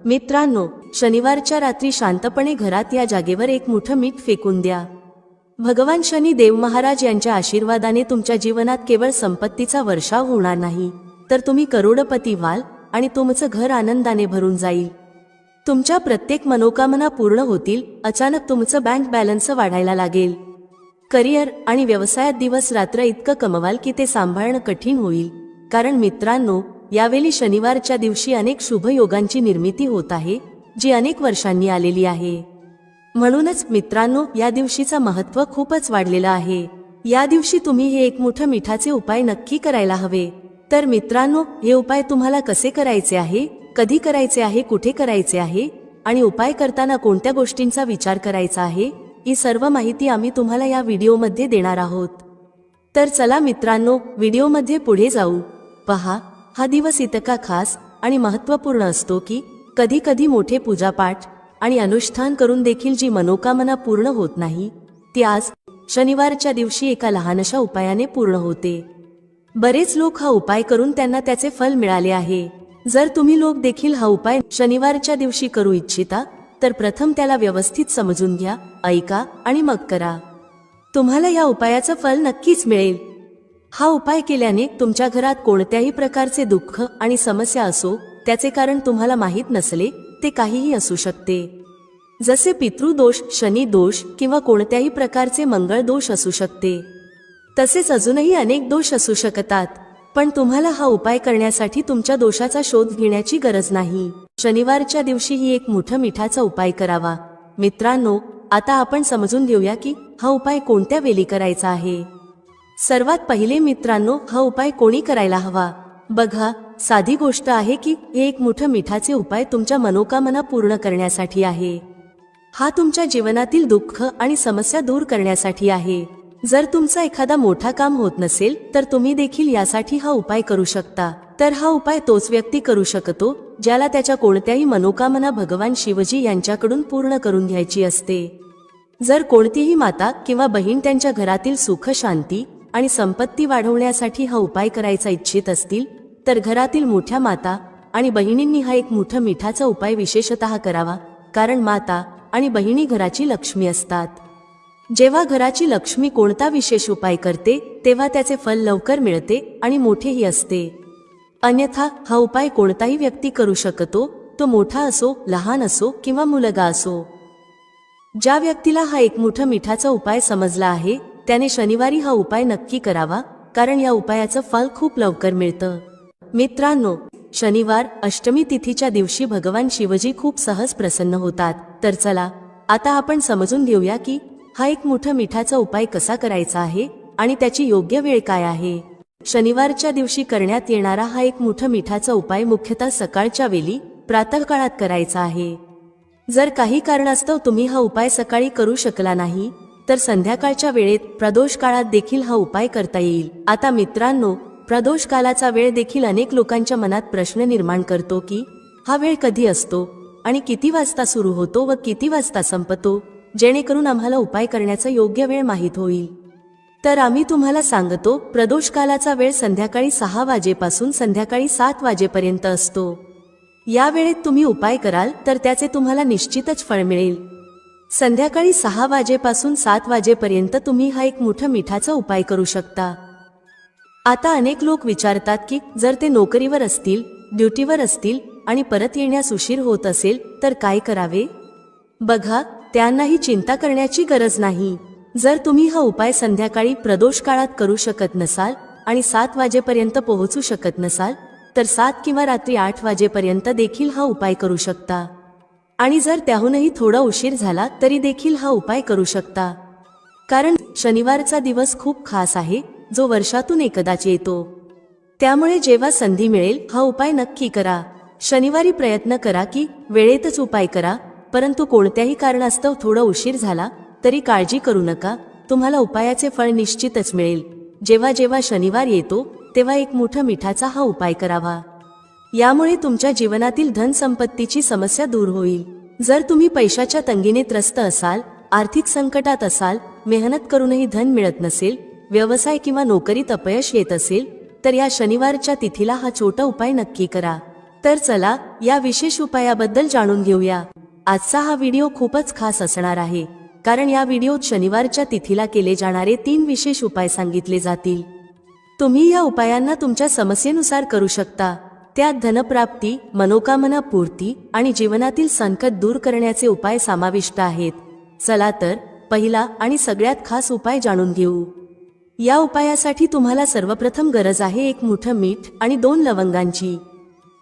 मित्रांनो, शनिवारच्या रात्री शांतपणे घरात या जागेवर एक मोठं मीठ फेकून द्या. भगवान शनी देव महाराज यांच्या आशीर्वादाने तुमच्या जीवनात केवळ संपत्तीचा वर्षाव होणार नाही, तर तुम्ही करोडपती व्हाल आणि तुमचं घर आनंदाने भरून जाईल. तुमच्या प्रत्येक मनोकामना पूर्ण होतील. अचानक तुमचं बँक बॅलन्स वाढायला लागेल. करिअर आणि व्यवसायात दिवस रात्र इतकं कमवाल की ते सांभाळणं कठीण होईल. कारण मित्रांनो, यावेळी शनिवारच्या दिवशी अनेक शुभयोगांची निर्मिती होत आहे, जी अनेक वर्षांनी आलेली आहे. म्हणूनच मित्रांनो, या दिवशीचं महत्त्व खूपच वाढलेलं आहे. या दिवशी तुम्ही हे एक मोठं मिठाचे उपाय नक्की करायला हवे. तर मित्रांनो, हे उपाय तुम्हाला कसे करायचे आहे, कधी करायचे आहे, कुठे करायचे आहे आणि उपाय करताना कोणत्या गोष्टींचा विचार करायचा आहे, ही सर्व माहिती आम्ही तुम्हाला या व्हिडिओमध्ये देणार आहोत. तर चला मित्रांनो, व्हिडिओमध्ये पुढे जाऊ. पहा, हा दिवस इतका खास आणि महत्त्वपूर्ण असतो की कधी कधी मोठे पूजापाठ आणि अनुष्ठान करून देखील जी मनोकामना पूर्ण होत नाही, ती आज शनिवारच्या दिवशी एका लहानशा उपायाने पूर्ण होते. बरेच लोक हा उपाय करून त्यांना त्याचे फल मिळाले आहे. जर तुम्ही लोक देखील हा उपाय शनिवारच्या दिवशी करू इच्छिता, तर प्रथम त्याला व्यवस्थित समजून घ्या, ऐका आणि मग करा. तुम्हाला या उपायाचं फल नक्कीच मिळेल. हा उपाय केल्याने तुमच्या घरात कोणत्याही प्रकारचे दुःख आणि समस्या असो, त्याचे कारण तुम्हाला माहीत नसले, ते काहीही असू शकते. जसे पितृदोष, शनी दोष किंवा कोणत्याही प्रकारचे मंगळ दोष असू शकते. तसेच अजूनही अनेक दोष असू शकतात. पण तुम्हाला हा उपाय करण्यासाठी तुमच्या दोषाचा शोध घेण्याची गरज नाही. शनिवारच्या दिवशी ही एक मोठं मिठाचा उपाय करावा. मित्रांनो, आता आपण समजून घेऊया की हा उपाय कोणत्या वेळी करायचा आहे. सर्वात पहिले मित्रांनो, हा उपाय कोणी करायला हवा? बघा, साधी गोष्ट आहे की हे एक मोठं मिठाचे उपाय तुमच्या मनोकामना पूर्ण करण्यासाठी आहे. हा तुमच्या जीवनातील दुःख आणि समस्या दूर करण्यासाठी आहे. जर तुमचा एखादा मोठा काम होत नसेल, तर तुम्ही देखील यासाठी हा उपाय करू शकता. तर हा उपाय तोच व्यक्ती करू शकतो ज्याला त्याच्या कोणत्याही मनोकामना भगवान शिवजी यांच्याकडून पूर्ण करून घ्यायची असते. जर कोणतीही माता किंवा बहीण त्यांच्या घरातील सुख, शांती आणि संपत्ती वाढवण्यासाठी हा उपाय करायचा इच्छित असतील, तर घरातील मोठ्या माता आणि बहिणींनी हा एक मोठा मिठाचा उपाय विशेषतः करावा. कारण माता आणि बहिणी घराची लक्ष्मी असतात. जेव्हा घराची लक्ष्मी कोणता विशेष उपाय करते, तेव्हा त्याचे फल लवकर मिळते आणि मोठेही असते. अन्यथा हा उपाय कोणताही व्यक्ती करू शकतो, तो मोठा असो, लहान असो किंवा मुलगा असो. ज्या व्यक्तीला हा एक मोठा मिठाचा उपाय समजला आहे, त्याने शनिवारी हा उपाय नक्की करावा. कारण या उपायाचं फल खूप लवकर मिळतं. मित्रांनो, शनिवार अष्टमी तिथीच्या दिवशी भगवान शिवजी खूप सहज प्रसन्न होतात. तर चला, आता आपण समजून घेऊया की हा एक मोठा मिठाचा उपाय कसा करायचा आहे आणि त्याची योग्य वेळ काय आहे. शनिवारच्या दिवशी करण्यात येणारा हा एक मोठा मिठाचा उपाय मुख्यतः सकाळच्या वेळी, प्रातःकाळात करायचा आहे. जर काही कारणास्तव तुम्ही हा उपाय सकाळी करू शकला नाही, तर संध्याकाळच्या वेळेत प्रदोष काळात देखील हा उपाय करता येईल. आता मित्रांनो, प्रदोष कालाचा वेळ देखील अनेक लोकांच्या मनात प्रश्न निर्माण करतो की हा वेळ कधी असतो आणि किती वाजता सुरू होतो व किती वाजता संपतो, जेणेकरून आम्हाला उपाय करण्याचा योग्य वेळ माहीत होईल. तर आम्ही तुम्हाला सांगतो, प्रदोष कालाचा वेळ संध्याकाळी 6 वाजेपासून संध्याकाळी 7 वाजेपर्यंत असतो. या वेळेत तुम्ही उपाय कराल तर त्याचे तुम्हाला निश्चितच फळ मिळेल. संध्याकाळी 6 वाजेपासून 7 वाजेपर्यंत तुम्ही हा एक मोठा मिठाचा उपाय करू शकता. आता अनेक लोक विचारतात की जर ते नोकरीवर असतील, ड्युटीवर असतील आणि परत येण्यास उशीर होत असेल, तर काय करावे? बघा, त्यांनाही चिंता करण्याची गरज नाही. जर तुम्ही हा उपाय संध्याकाळी प्रदोष काळात करू शकत नसाल आणि 7 वाजेपर्यंत पोहोचू शकत नसाल, तर 7 किंवा रात्री 8 वाजेपर्यंत देखील हा उपाय करू शकता. आणि जर त्याहूनही थोडा उशीर झाला तरी देखील हा उपाय करू शकता. कारण शनिवारचा दिवस खूप खास आहे, जो वर्षातून एकदाच येतो. त्यामुळे जेव्हा संधी मिळेल, हा उपाय नक्की करा. शनिवारी प्रयत्न करा की वेळेतच उपाय करा. परंतु कोणत्याही कारणास्तव थोडा उशीर झाला तरी काळजी करू नका, तुम्हाला उपायाचे फळ निश्चितच मिळेल. जेव्हा जेव्हा शनिवार येतो, तेव्हा एक मोठा मिठाचा हा उपाय करावा. यामुळे तुमच्या जीवनातील धन संपत्तीची समस्या दूर होईल. जर तुम्ही पैशाच्या तंगीने त्रस्त असाल, आर्थिक संकटात असाल, मेहनत करूनही धन मिळत नसेल, व्यवसाय किंवा नोकरीत अपयश येत असेल, तर या शनिवारच्या तिथीला हा छोटा उपाय नक्की करा. तर चला या विशेष उपायाबद्दल जाणून घेऊया. आजचा हा व्हिडिओ खूपच खास असणार आहे, कारण या व्हिडिओत शनिवारच्या तिथीला केले जाणारे 3 विशेष उपाय सांगितले जातील. तुम्ही या उपायांना तुमच्या समस्येनुसार करू शकता. त्यात धनप्राप्ती, मनोकामना पूर्ती आणि जीवनातील संकट दूर करण्याचे उपाय समाविष्ट आहेत. चला तर पहिला आणि सगळ्यात खास उपाय जाणून घेऊ. या उपायासाठी तुम्हाला सर्वप्रथम गरज आहे 1 मुठं मीठ आणि 2 लवंगांची.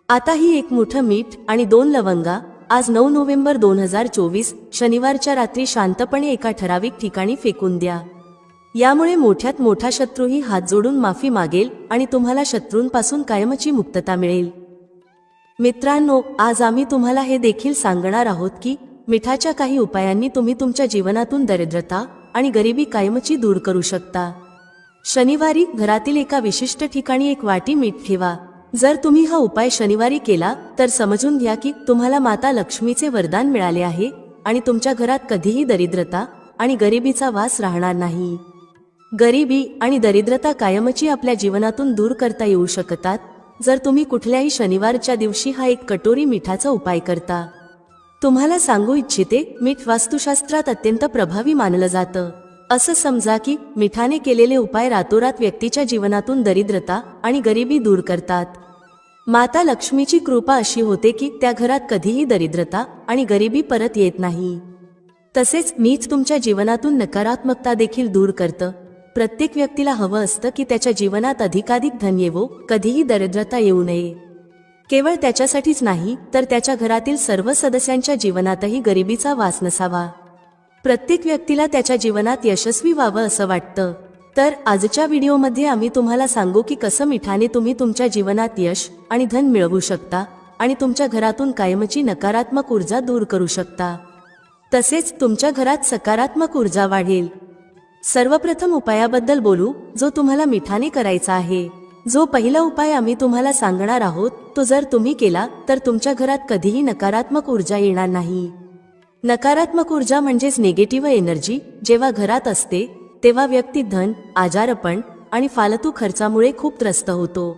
आता ही 1 मुठं मीठ आणि 2 लवंगा आज 9 नोव्हेंबर 2024 शनिवारच्या रात्री शांतपणे एका ठराविक ठिकाणी फेकून द्या. यामुळे मोठ्यात मोठा शत्रूही हात जोडून माफी मागेल आणि तुम्हाला शत्रूंपासून कायमची मुक्तता मिळेल. मित्रांनो, आज आम्ही तुम्हाला हे देखील सांगणार आहोत की मिठाच्या काही उपायांनी तुम्ही तुमच्या जीवनातून दरिद्रता आणि गरिबी कायमची दूर करू शकता. शनिवारी घरातील एका विशिष्ट ठिकाणी 1 वाटी मीठ ठेवा. जर तुम्ही हा उपाय शनिवारी केला तर समजून घ्या की तुम्हाला माता लक्ष्मीचे वरदान मिळाले आहे आणि तुमच्या घरात कधीही दरिद्रता आणि गरिबीचा वास राहणार नाही. गरिबी आणि दरिद्रता कायमची आपल्या जीवनातून दूर करता येऊ शकतात जर तुम्ही कुठल्याही शनिवारच्या दिवशी हा 1 कटोरी मिठाचा उपाय करता. तुम्हाला सांगू इच्छिते, मीठ वास्तुशास्त्रात अत्यंत प्रभावी मानलं जातं. असं समजा की मिठाने केलेले उपाय रातोरात व्यक्तीच्या जीवनातून दरिद्रता आणि गरिबी दूर करतात. माता लक्ष्मीची कृपा अशी होते की त्या घरात कधीही दरिद्रता आणि गरिबी परत येत नाही. तसेच मीठ तुमच्या जीवनातून नकारात्मकता देखील दूर करतं. प्रत्येक व्यक्तीला हवं असतं की त्याच्या जीवनात अधिकाधिक धन येवो, कधीही दरिद्रता येऊ नये. केवळ त्याच्यासाठीच नाही तर त्याच्या घरातील सर्व सदस्यांच्या जीवनातही गरिबीचा वास नसावा. प्रत्येक व्यक्तीला त्याच्या जीवनात यशस्वी व्हावं असं वाटतं. तर आजच्या व्हिडिओमध्ये आम्ही तुम्हाला सांगू की कसं मिठाने तुम्ही तुमच्या जीवनात यश आणि धन मिळवू शकता आणि तुमच्या घरातून कायमची नकारात्मक ऊर्जा दूर करू शकता. तसेच तुमच्या घरात सकारात्मक ऊर्जा वाढेल. सर्वप्रथम उपायाबद्दल बोलू जो तुम्हाला मिठाने करायचा आहे. जो पहिला उपाय आम्ही तुम्हाला सांगणार आहोत तो जर तुम्ही केला तर तुमच्या घरात कधीही नकारात्मक ऊर्जा येणार नाही. नकारात्मक ऊर्जा म्हणजेच निगेटिव्ह एनर्जी जेव्हा घरात असते तेव्हा व्यक्ती धन, आजारपण आणि फालतू खर्चामुळे खूप त्रस्त होतो.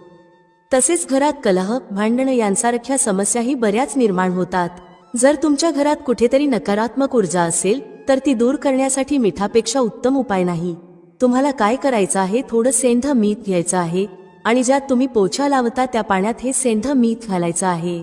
तसेच घरात कलह, भांडण यांसारख्या समस्याही बऱ्याच निर्माण होतात. जर तुमच्या घरात कुठेतरी नकारात्मक ऊर्जा असेल तर ती दूर करण्यासाठी मिठापेक्षा उत्तम उपाय नाही. तुम्हाला काय करायचं आहे, थोडं सेंधं मीठ घ्यायचं आहे आणि ज्यात तुम्ही पोछा लावता त्या पाण्यात हे सेंधं मीठ घालायचं आहे.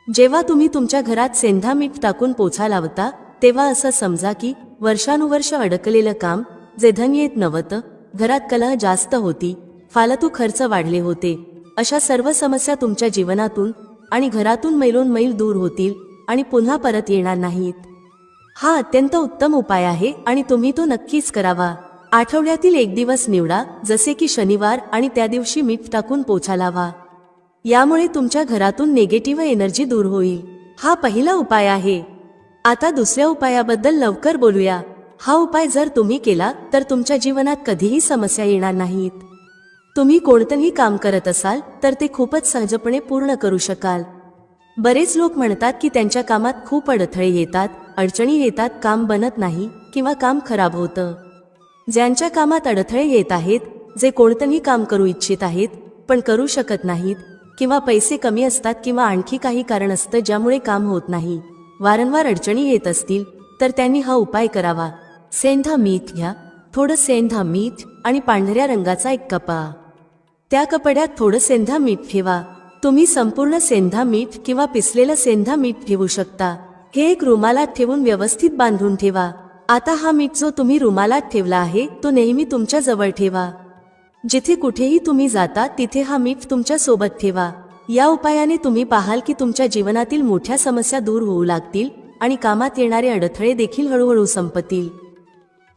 जेव्हा तुम्ही तुमच्या घरात सेंधा मीठ टाकून पोछा लावता तेव्हा असं समजा की वर्षानुवर्ष अडकलेलं काम, जे धन येत नव्हतं, घरात कलह जास्त होती, फालतू खर्च वाढले होते, अशा सर्व समस्या तुमच्या जीवनातून आणि घरातून मैलोनमैल दूर होतील आणि पुन्हा परत येणार नाहीत. हा अत्यंत उत्तम उपाय आहे आणि तुम्ही तो नक्कीच करावा. आठवड्यातील 1 दिवस निवडा, जसे की शनिवार, आणि त्या दिवशी मीठ टाकून पोछा लावा. यामुळे तुमच्या घरातून निगेटिव्ह एनर्जी दूर होईल. हा पहिला उपाय आहे. आता दुसऱ्या उपायाबद्दल लवकर बोलूया. हा उपाय जर तुम्ही केला तर तुमच्या जीवनात कधीही समस्या येणार नाहीत. तुम्ही कोणतंही काम करत असाल तर ते खूपच सहजपणे पूर्ण करू शकाल. बरेच लोक म्हणतात की त्यांच्या कामात खूप अडथळे येतात, अडचणी येतात, काम बनत नाही किंवा काम खराब होतं. ज्यांच्या कामात अडथळे येत आहेत, जे कोणतंही काम करू इच्छित आहेत पण करू शकत नाहीत, किंवा पैसे कमी असतात किंवा आणखी काही कारण असतं ज्यामुळे काम होत नाही, वारंवार अडचणी येत असतील तर त्यांनी हा उपाय करावा. सेंधा मीठ घ्या. थोडं सेंधा मीठ आणि पांढऱ्या रंगाचा 1 कपा. त्या कपड्यात थोडं सेंधा मीठ ठेवा. तुम्ही संपूर्ण सेंधा मीठ किंवा पिसलेलं सेंधा मीठ ठेवू शकता. हे 1 रुमालात ठेवून व्यवस्थित बांधून ठेवा. आता हा मीठ जो तुम्ही रुमालात ठेवला आहे तो नेहमी तुमच्या जवळ ठेवा. जिथे कुठेही तुम्ही जाता तिथे हा मीठ तुमच्या सोबत ठेवा. या उपायाने तुम्ही पाहाल की तुमच्या जीवनातील मोठ्या समस्या दूर होऊ लागतील आणि कामात येणारे अडथळे देखील हळूहळू संपतील.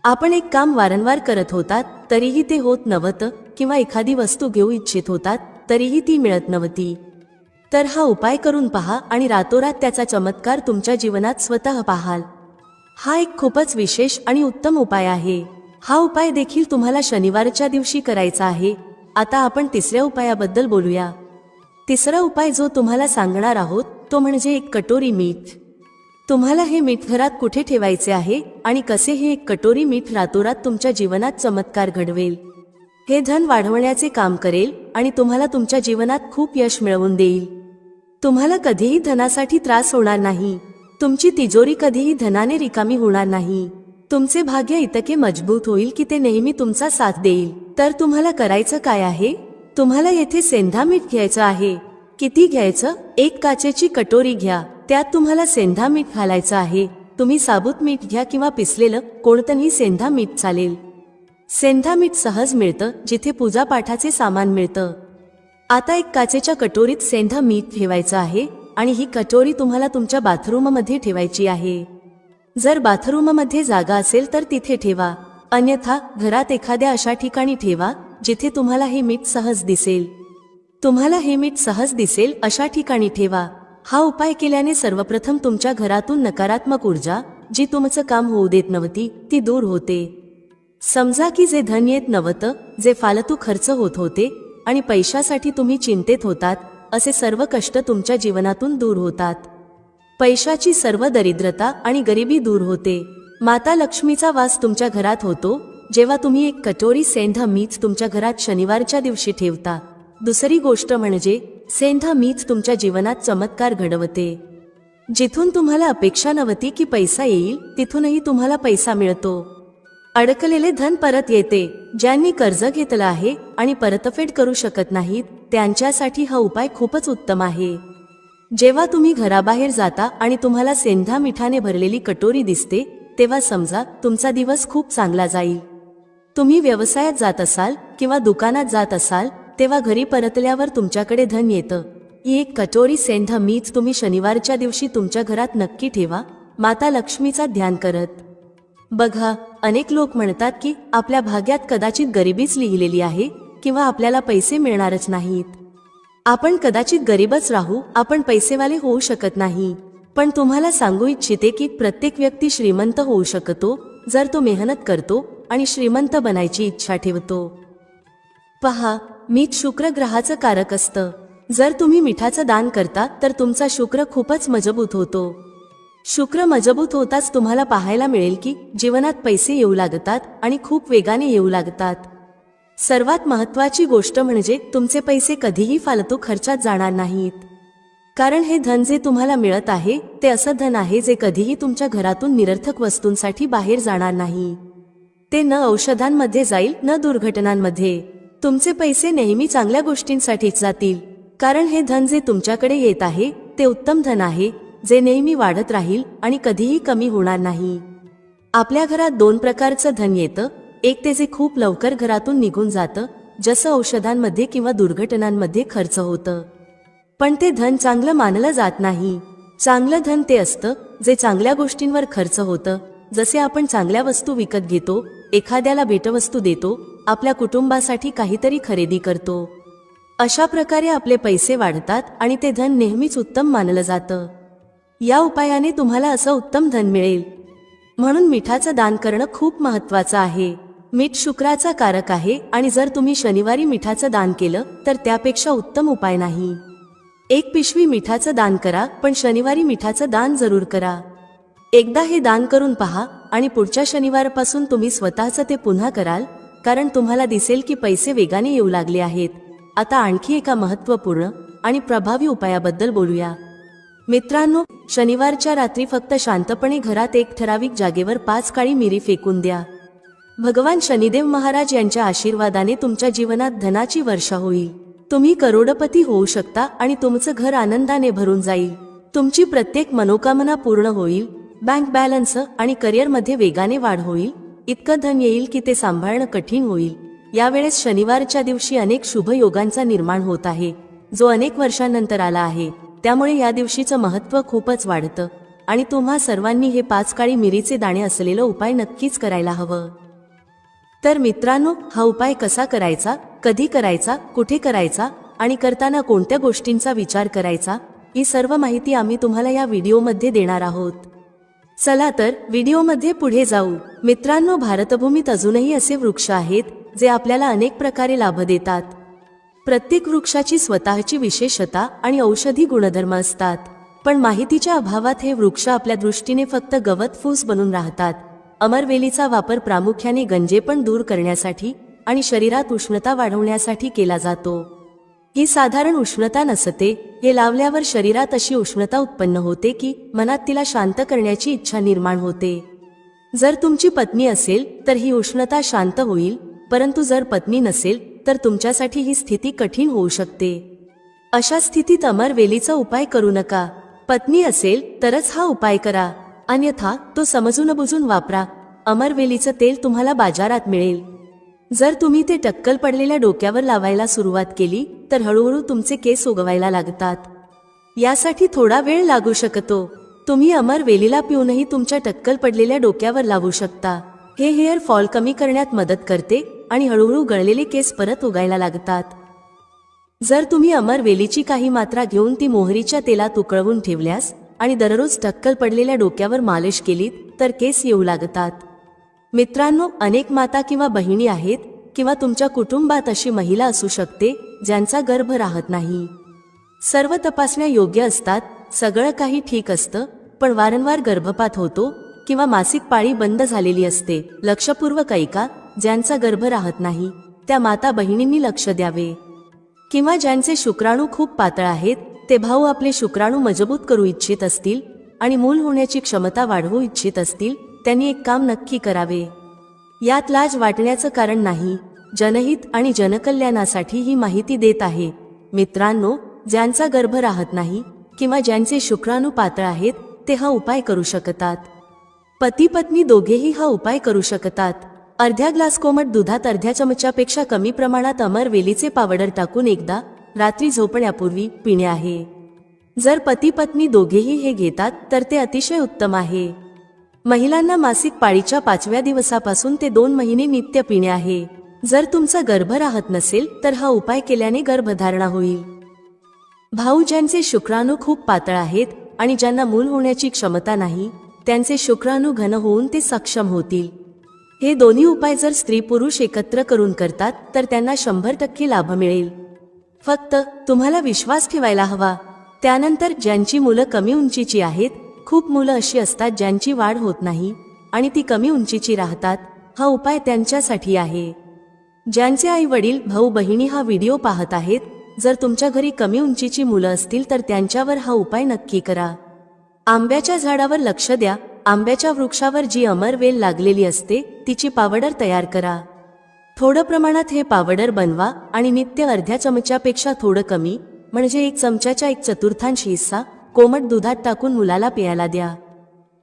आपण एक काम वारंवार करत होतात तरीही ते होत नव्हतं, किंवा एखादी वस्तू घेऊ इच्छित होतात तरीही ती मिळत नव्हती, तर हा उपाय करून पहा आणि रातोरात त्याचा चमत्कार तुमच्या जीवनात स्वतः पाहाल. हा एक खूपच विशेष आणि उत्तम उपाय आहे. हा उपाय देखील तुम्हाला शनिवारच्या दिवशी करायचा आहे. आता आपण तिसऱ्या उपायाबद्दल बोलूया. तिसरा उपाय जो तुम्हाला सांगणार आहोत तो म्हणजे 1 कटोरी मीठ. तुम्हाला हे मीठ घरात कुठे ठेवायचे आहे आणि कसे हे 1 कटोरी मीठ रातोरात तुमच्या जीवनात चमत्कार घडवेल. हे धन वाढवण्याचे काम करेल आणि तुम्हाला तुमच्या जीवनात खूप यश मिळवून देईल. तुम्हाला कधीही धनासाठी त्रास होणार नाही. तुमची तिजोरी कधीही धनाने रिकामी होणार नाही. तुमचे भाग्य इतके मजबूत होईल की ते नेहमी तुमचा साथ देईल. तर तुम्हाला करायचं काय आहे? तुम्हाला येथे सेंधा मीठ घ्यायचं आहे. किती घ्यायचं? एक काचेची कटोरी घ्या. त्यात तुम्हाला सेंधा मीठ घालायचं आहे. तुम्ही साबूत मीठ घ्या किंवा पिसलेलं कोणतंही सेंधा मीठ चालेल. सेंधा मीठ सहज मिळतं जिथे पूजापाठाचे सामान मिळतं. आता एक काचेच्या कटोरीत सेंधा मीठ ठेवायचं आहे आणि ही कटोरी तुम्हाला तुमच्या बाथरूममध्ये ठेवायची आहे. जर बाथरूममध्ये जागा असेल तर तिथे ठेवा, अन्यथा घरात एखाद्या अशा ठिकाणी ठेवा जिथे तुम्हाला हे मीठ सहज दिसेल. तुम्हाला हे मीठ सहज दिसेल अशा ठिकाणी ठेवा. हा उपाय केल्याने सर्वप्रथम तुमच्या घरातून नकारात्मक ऊर्जा जी तुमचं काम होऊ देत नव्हती ती दूर होते. समजा की जे धन येत नव्हतं, जे फालतू खर्च होत होते आणि पैशासाठी तुम्ही चिंतेत होतात, असे सर्व कष्ट तुमच्या जीवनातून दूर होतात. पैशाची सर्व दरिद्रता आणि गरिबी दूर होते. माता लक्ष्मीचा वास तुमच्या घरात होतो जेव्हा तुम्ही एक कटोरी सेंधा मीठ तुमच्या घरात शनिवारच्या दिवशी ठेवता. दुसरी गोष्ट म्हणजे सेंधा मीठ तुमच्या जीवनात चमत्कार घडवते. जिथून तुम्हाला अपेक्षा नव्हती की पैसा येईल तिथूनही तुम्हाला पैसा मिळतो. अडकलेले धन परत येते. ज्यांनी कर्ज घेतलं आहे आणि परतफेड करू शकत नाहीत त्यांच्यासाठी हा उपाय खूपच उत्तम आहे. जेव्हा तुम्ही घराबाहेर जाता आणि तुम्हाला सेंधा मिठाने भरलेली कटोरी दिसते तेव्हा समजा तुमचा दिवस खूप चांगला जाईल. तुम्ही व्यवसायात जात असाल किंवा दुकानात जात असाल तेव्हा घरी परतल्यावर तुमच्याकडे धन येतं. ही एक कटोरी सेंधा मीठ तुम्ही शनिवारच्या दिवशी तुमच्या घरात नक्की ठेवा, माता लक्ष्मीचा ध्यान करत. बघा, अनेक लोक म्हणतात की आपल्या भाग्यात कदाचित गरिबीच लिहिलेली आहे किंवा आपल्याला पैसे मिळणारच नाहीत. आपण कदाचित गरीबच राहू, आपण पैसेवाले होऊ शकत नाही. पण तुम्हाला सांगू इच्छिते की प्रत्येक व्यक्ती श्रीमंत होऊ शकतो जर तो मेहनत करतो आणि श्रीमंत बनायची इच्छा ठेवतो. पहा, मीठ शुक्र ग्रहाचं कारक असतं. जर तुम्ही मिठाचं दान करता तर तुमचा शुक्र खूपच मजबूत होतो. शुक्र मजबूत होताच तुम्हाला पाहायला मिळेल की जीवनात पैसे येऊ लागतात आणि खूप वेगाने येऊ लागतात. सर्वात महत्त्वाची गोष्ट म्हणजे तुमचे पैसे कधीही फालतू खर्चात जाणार नाहीत. कारण हे धन जे तुम्हाला मिळत आहे ते असं धन आहे जे कधीही तुमच्या घरातून निरर्थक वस्तूंसाठी बाहेर जाणार नाही. ते न औषधांमध्ये जाईल न दुर्घटनांमध्ये. तुमचे पैसे नेहमी चांगल्या गोष्टींसाठीच जातील. कारण हे धन जे तुमच्याकडे येत आहे ते उत्तम धन आहे जे नेहमी वाढत राहील आणि कधीही कमी होणार नाही. आपल्या घरात दोन प्रकारचं धन येतं. एक ते जे खूप लवकर घरातून निघून जातं, जसं औषधांमध्ये किंवा दुर्घटनांमध्ये खर्च होतं. पण ते धन चांगलं मानलं जात नाही. चांगलं धन ते असतं जे चांगल्या गोष्टींवर खर्च होतं. जसे आपण चांगल्या वस्तू विकत घेतो, एखाद्याला भेटवस्तू देतो, आपल्या कुटुंबासाठी काहीतरी खरेदी करतो. अशा प्रकारे आपले पैसे वाढतात आणि ते धन नेहमीच उत्तम मानलं जातं. या उपायाने तुम्हाला असं उत्तम धन मिळेल. म्हणून मिठाचं दान करणं खूप महत्त्वाचं आहे. मीठ शुक्राचा कारक आहे आणि जर तुम्ही शनिवारी मिठाचं दान केलं तर त्यापेक्षा उत्तम उपाय नाही. एक पिशवी मिठाचं दान करा, पण शनिवारी मिठाचं दान जरूर करा. एकदा हे दान करून पहा आणि पुढच्या शनिवारपासून तुम्ही स्वतःचं ते पुन्हा कराल, कारण तुम्हाला दिसेल की पैसे वेगाने येऊ लागले आहेत. आता आणखी एका महत्त्वपूर्ण आणि प्रभावी उपायाबद्दल बोलूया. मित्रांनो, शनिवारच्या रात्री फक्त शांतपणे घरात एक ठराविक जागेवर 5 काळी मिरी फेकून द्या. भगवान शनिदेव महाराज यांच्या आशीर्वादाने तुमच्या जीवनात धनाची वर्षा होईल. तुम्ही करोडपती होऊ शकता आणि तुमचं घर आनंदाने भरून जाईल. तुमची प्रत्येक मनोकामना पूर्ण होईल. बँक बॅलन्स आणि करिअरमध्ये वेगाने वाढ होईल. इतकं धन येईल की ते सांभाळणं कठीण होईल. यावेळेस शनिवारच्या दिवशी अनेक शुभ योगांचा निर्माण होत आहे, जो अनेक वर्षांनंतर आला आहे. त्यामुळे या दिवशीचं महत्त्व खूपच वाढतं आणि तुम्हा सर्वांनी हे 5 काळी मिरीचे दाणे असलेलं उपाय नक्कीच करायला हवं. तर मित्रांनो, हा उपाय कसा करायचा, कधी करायचा, कुठे करायचा आणि करताना कोणत्या गोष्टींचा विचार करायचा, ही सर्व माहिती आम्ही तुम्हाला या व्हिडिओमध्ये देणार आहोत. चला तर व्हिडिओमध्ये पुढे जाऊ. मित्रांनो, भारतभूमीत अजूनही असे वृक्ष आहेत जे आपल्याला अनेक प्रकारे लाभ देतात. प्रत्येक वृक्षाची स्वतःची विशेषता आणि औषधी गुणधर्म असतात. पण माहितीच्या अभावात हे वृक्ष आपल्या दृष्टीने फक्त गवत फूस बनून राहतात. अमरवेलीचा वापर प्रामुख्याने गंजेपण दूर करण्यासाठी आणि शरीरात उष्णता वाढवण्यासाठी केला जातो. ही साधारण उष्णता नसते, हे लावल्यावर शरीरात अशी उष्णता उत्पन्न होते की मनात तिला शांत करण्याची इच्छा निर्माण होते. जर तुमची पत्नी असेल तर ही उष्णता शांत होईल, परंतु जर पत्नी नसेल तर तुमच्यासाठी ही स्थिती कठीण होऊ शकते. अशा स्थितीत अमरवेलीचा उपाय करू नका. पत्नी असेल तरच हा उपाय करा, अन्यथा तो समजून बुजून वापरा. अमरवेलीचं तेल तुम्हाला बाजारात मिळेल. जर तुम्ही ते टक्कल पडलेल्या डोक्यावर लावायला सुरुवात केली तर हळूहळू तुमचे केस उगवायला लागतात. यासाठी थोडा वेळ लागू शकतो. तुम्ही अमरवेलीला पिऊनही तुमच्या टक्कल पडलेल्या डोक्यावर लावू शकता. हे हेअर फॉल कमी करण्यात मदत करते आणि हळूहळू गळलेले केस परत उगायला लागतात. जर तुम्ही अमरवेलीची काही मात्रा घेऊन ती मोहरीच्या तेलात उकळवून ठेवल्यास आणि दररोज टक्कल पडलेल्या डोक्यावर मालिश केलीत तर केस येऊ लागतात. मित्रांनो, अनेक माता किंवा बहिणी आहेत किंवा तुमच्या कुटुंबात अशी महिला असू शकते ज्यांचा गर्भ राहत नाही. सर्व तपासण्या योग्य असतात, सगळं काही ठीक असतं, पण वारंवार गर्भपात होतो किंवा मासिक पाळी बंद झालेली असते. लक्षपूर्वक ऐका, ज्यांचा गर्भ राहत नाही त्या माता बहिणींनी लक्ष द्यावे. किंवा ज्यांचे शुक्राणू खूप पातळ आहेत, ते भाऊ आपले शुक्राणू मजबूत करू इच्छित असतील आणि मूल होण्याची क्षमता वाढवू इच्छित असतील, त्यांनी एक काम नक्की करावे. यात लाज वाटण्याचं कारण नाही. जनहित आणि जनकल्याणासाठी ही माहिती देत आहे. मित्रांनो, ज्यांचा गर्भ राहत नाही किंवा ज्यांचे शुक्राणू पातळ आहेत ते हा उपाय करू शकतात. पती पत्नी दोघेही हा उपाय करू शकतात. अर्ध्या ग्लास कोमट दुधात अर्ध्या चमच्यापेक्षा कमी प्रमाणात अमरवेलीचे पावडर टाकून एकदा रात्री झोपण्यापूर्वी पिणे आहे. जर पती पत्नी दोघेही हे घेतात तर ते अतिशय उत्तम आहे. महिलांना मासिक पाळीच्या 5व्या दिवसापासून ते 2 महिने नित्य पिणे आहे. जर तुमचा गर्भ राहत नसेल तर हा उपाय केल्याने गर्भधारणा होईल. भाऊ ज्यांचे शुक्राणू खूप पातळ आहेत आणि ज्यांना मूल होण्याची क्षमता नाही, त्यांचे शुक्राणू घन होऊन ते सक्षम होतील. हे दोन्ही उपाय जर स्त्री पुरुष एकत्र करून करतात तर त्यांना 100% लाभ मिळेल. फक्त तुम्हाला विश्वास ठेवायला हवा. त्यानंतर ज्यांची मुलं कमी उंचीची आहेत, खूप मुलं अशी असतात ज्यांची वाढ होत नाही आणि ती कमी उंचीची राहतात, हा उपाय त्यांच्यासाठी आहे. ज्यांचे आई वडील भाऊ बहिणी हा व्हिडिओ पाहत आहेत, जर तुमच्या घरी कमी उंचीची मुलं असतील तर त्यांच्यावर हा उपाय नक्की करा. आंब्याच्या झाडावर लक्ष द्या. आंब्याच्या वृक्षावर जी अमरवेल लागलेली असते तिची पावडर तयार करा. थोडं प्रमाणात हे पावडर बनवा आणि नित्य अर्ध्या चमच्यापेक्षा थोडं कमी, म्हणजे 1 चमच्याच्या 1/4 हिस्सा कोमट दुधात टाकून मुलाला प्यायला द्या.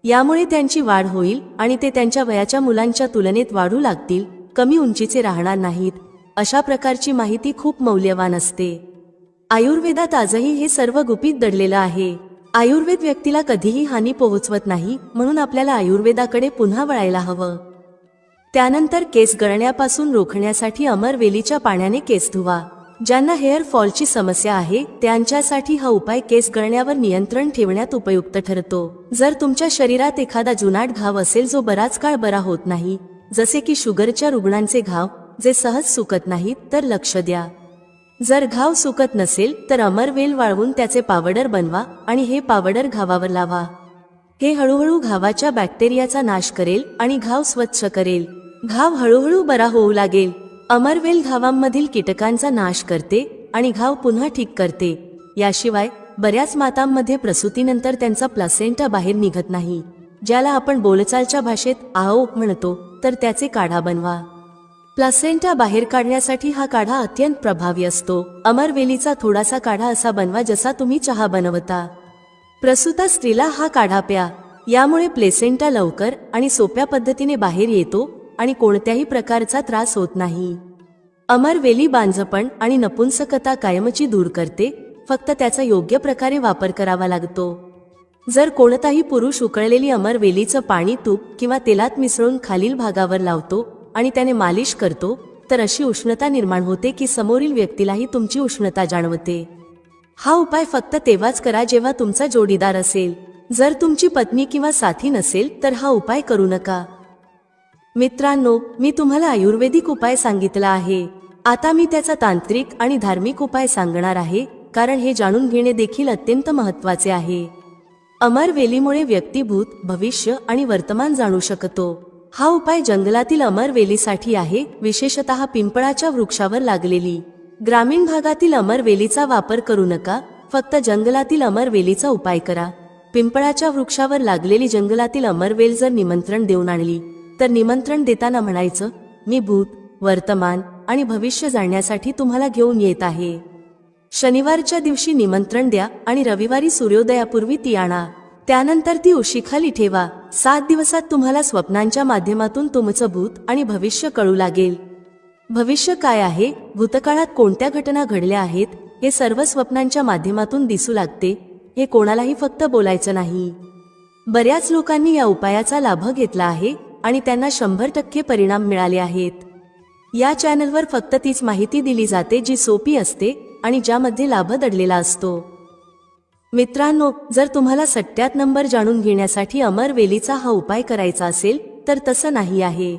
यामुळे त्यांची वाढ होईल आणि ते त्यांच्या वयाच्या मुलांच्या तुलनेत वाढू लागतील, कमी उंचीचे राहणार नाहीत. अशा प्रकारची माहिती खूप मौल्यवान असते. आयुर्वेदात आजही हे सर्व गुपित दडलेलं आहे. आयुर्वेद व्यक्तीला कधीही हानी पोहोचवत नाही, म्हणून आपल्याला आयुर्वेदाकडे पुन्हा वळायला हवं. त्यानंतर केस गळण्यापासून रोखण्यासाठी अमरवेलीच्या पाण्याने केस धुवा. ज्यांना हेअर फॉलची समस्या आहे त्यांच्यासाठी हा उपाय केस गळण्यावर नियंत्रण ठेवण्यात उपयुक्त ठरतो. जर तुमच्या शरीरात एखादा जुनाट घाव असेल जो बराच काळ बरा होत नाही, जसे की शुगरच्या रुग्णांचे घाव जे सहज सुकत नाहीत, तर लक्ष द्या. जर घाव सुकत नसेल तर अमरवेल वाळवून त्याचे पावडर बनवा आणि हे पावडर घावावर लावा. हे हळूहळू घावाच्या बॅक्टेरियाचा नाश करेल आणि घाव स्वच्छ करेल. घाव हळूहळू बरा होऊ लागेल. अमरवेल घावांमधील कीटकांचा नाश करते आणि घाव पुन्हा ठीक करते. याशिवाय बऱ्याच मातांमध्ये प्रसूतीनंतर त्यांचा प्लासेंटा बाहेर निघत नाही, ज्याला आपण बोलचालच्या भाषेत आओ म्हणतो, तर त्याचे काढा बनवा. प्लासेंटा बाहेर काढण्यासाठी हा काढा अत्यंत प्रभावी असतो. अमरवेलीचा थोडासा काढा असा बनवा जसा तुम्ही चहा बनवता. प्रसूता स्त्रीला हा काढा प्या. यामुळे प्लेसेंटा लवकर आणि सोप्या पद्धतीने बाहेर येतो आणि कोणत्याही प्रकारचा त्रास होत नाही. अमरवेली बांझपण आणि नपुंसकता कायमची दूर करते, फक्त त्याचा योग्य प्रकारे वापर करावा लागतो. जर कोणताही पुरुष उकळलेली अमरवेलीचं पाणी तूप किंवा तेलात मिसळून खालील भागावर लावतो आणि त्याने मालिश करतो, तर अशी उष्णता निर्माण होते की समोरील व्यक्तीलाही तुमची उष्णता जाणवते. हा उपाय फक्त तेव्हाच करा जेव्हा तुमचा जोडीदार असेल. जर तुमची पत्नी किंवा साथी नसेल तर हा उपाय करू नका. मित्रांनो, मी तुम्हाला आयुर्वेदिक उपाय सांगितला आहे. आता मी त्याचा तांत्रिक आणि धार्मिक उपाय सांगणार आहे, कारण हे जाणून घेणे देखील अत्यंत महत्त्वाचे आहे. अमरवेलीमुळे व्यक्ती भूत, भविष्य आणि वर्तमान जाणू शकतो. हा उपाय जंगलातील अमरवेलीसाठी आहे, विशेषतः पिंपळाच्या वृक्षावर लागलेली. ग्रामीण भागातील अमरवेलीचा वापर करू नका, फक्त जंगलातील अमरवेलीचा उपाय करा. पिंपळाच्या वृक्षावर लागलेली जंगलातील अमरवेल जर निमंत्रण देऊन आणली, तर निमंत्रण देताना म्हणायचं, मी भूत, वर्तमान आणि भविष्य जाणण्यासाठी तुम्हाला घेऊन येत आहे. शनिवारच्या दिवशी निमंत्रण द्या आणि रविवारी सूर्योदयापूर्वी ती आणा. त्यानंतर ती उशीखाली ठेवा. 7 दिवसात तुम्हाला स्वप्नांच्या माध्यमातून तुमचं भूत आणि भविष्य कळू लागेल. भविष्य काय आहे, भूतकाळात कोणत्या घटना घडल्या आहेत, हे सर्व स्वप्नांच्या माध्यमातून दिसू लागते. हे कोणालाही फक्त बोलायचं नाही. बऱ्याच लोकांनी या उपायाचा लाभ घेतला आहे आणि त्यांना 100% परिणाम मिळाले आहेत. या चॅनलवर फक्त तीच माहिती दिली जाते जी सोपी असते आणि ज्यामध्ये लाभ दडलेला असतो. मित्रांनो, जर तुम्हाला सट्ट्यात नंबर जाणून घेण्यासाठी अमरवेलीचा हा उपाय करायचा असेल तर तसं नाही आहे.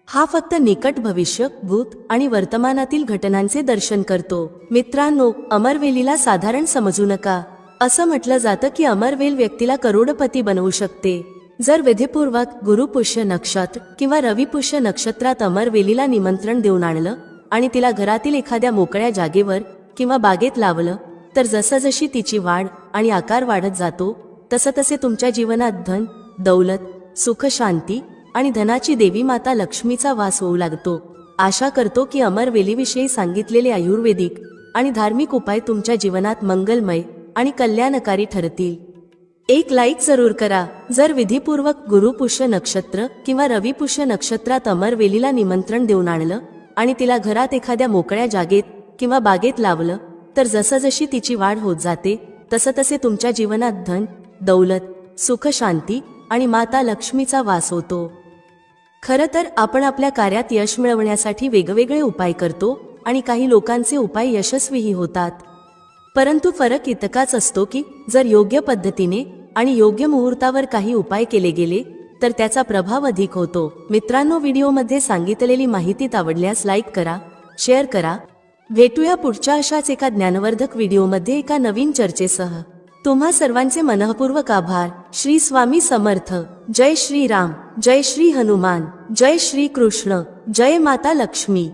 हा फक्त निकट भविष्य, भूत आणि वर्तमानातील घटनांचे दर्शन करतो. मित्रांनो, अमरवेलीला साधारण समजू नका. असं म्हटलं जातं की अमरवेल व्यक्तीला करोडपती बनवू शकते. जर विधीपूर्वक गुरुपुष्य नक्षत्र किंवा रविपुष्य नक्षत्रात अमरवेलीला निमंत्रण देऊन आणलं आणि तिला घरातील एखाद्या मोकळ्या जागेवर किंवा बागेत लावलं, तर जसजशी तिची वाढ आणि आकार वाढत जातो, तसतसे तुमच्या जीवनात धन, दौलत, सुख, शांती आणि धनाची देवी माता लक्ष्मीचा वास होऊ लागतो. आशा करतो की अमरवेलीविषयी सांगितलेले आयुर्वेदिक आणि धार्मिक उपाय तुमच्या जीवनात मंगलमय आणि कल्याणकारी ठरतील. एक लाईक जरूर करा. जर विधीपूर्वक गुरुपुष्य नक्षत्र किंवा रविपुष्य नक्षत्रात अमरवेलीला निमंत्रण देऊन आणलं आणि तिला घरात एखाद्या मोकळ्या जागेत किंवा बागेत लावलं, तर जसजशी तिची वाढ होत जाते, तसतसे तुमच्या जीवनात धन, दौलत, सुख, शांती आणि माता लक्ष्मीचा वास होतो. खरं तर आपण आपल्या कार्यात यश मिळवण्यासाठी वेगवेगळे उपाय करतो आणि काही लोकांचे उपाय यशस्वीही होतात. परंतु फरक इतकाच असतो की जर योग्य पद्धतीने आणि योग्य मुहूर्तावर काही उपाय केले गेले तर त्याचा प्रभाव अधिक होतो. मित्रांनो, व्हिडिओमध्ये सांगितलेली माहिती आवडल्यास लाईक करा, शेअर करा. भेटूया पुढच्या अशाच एका ज्ञानवर्धक व्हिडिओमध्ये एका नवीन चर्चेसह. तुम्हा सर्वांचे मनःपूर्वक आभार. श्री स्वामी समर्थ. जय श्री राम, जय श्री हनुमान, जय श्री कृष्ण, जय माता लक्ष्मी.